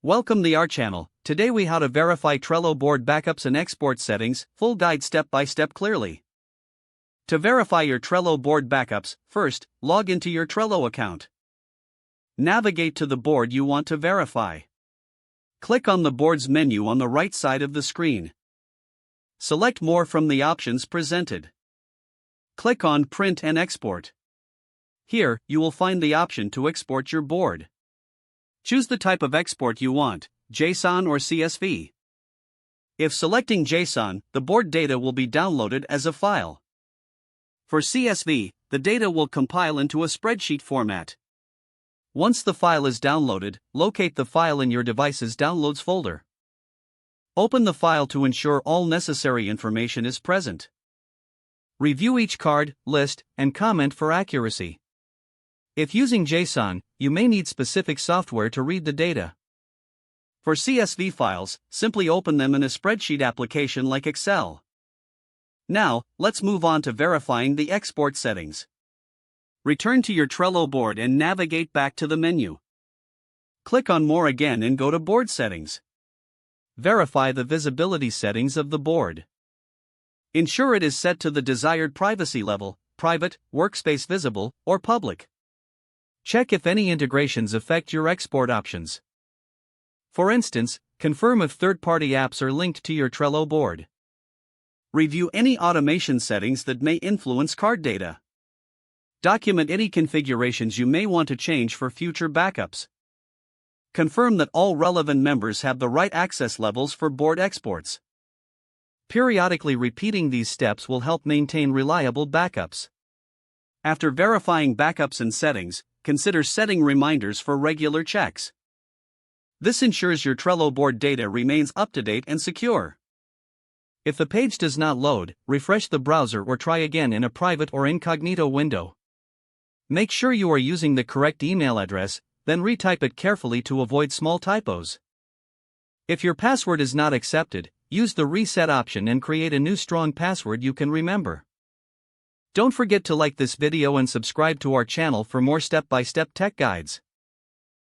Welcome to our channel. Today we how to verify Trello board backups and export settings, full guide step by step clearly. To verify your Trello board backups, first, log into your Trello account. Navigate to the board you want to verify. Click on the board's menu on the right side of the screen. Select more from the options presented. Click on Print and Export. Here, you will find the option to export your board. Choose the type of export you want, JSON or CSV. If selecting JSON, the board data will be downloaded as a file. For CSV, the data will compile into a spreadsheet format. Once the file is downloaded, locate the file in your device's Downloads folder. Open the file to ensure all necessary information is present. Review each card, list, and comment for accuracy. If using JSON, you may need specific software to read the data. For CSV files, simply open them in a spreadsheet application like Excel. Now, let's move on to verifying the export settings. Return to your Trello board and navigate back to the menu. Click on More again and go to Board Settings. Verify the visibility settings of the board. Ensure it is set to the desired privacy level, private, workspace visible, or public. Check if any integrations affect your export options. For instance, confirm if third-party apps are linked to your Trello board. Review any automation settings that may influence card data. Document any configurations you may want to change for future backups. Confirm that all relevant members have the right access levels for board exports. Periodically repeating these steps will help maintain reliable backups. After verifying backups and settings, consider setting reminders for regular checks. This ensures your Trello board data remains up to date and secure. If the page does not load, refresh the browser or try again in a private or incognito window. Make sure you are using the correct email address, then retype it carefully to avoid small typos. If your password is not accepted, use the reset option and create a new strong password you can remember. Don't forget to like this video and subscribe to our channel for more step-by-step tech guides.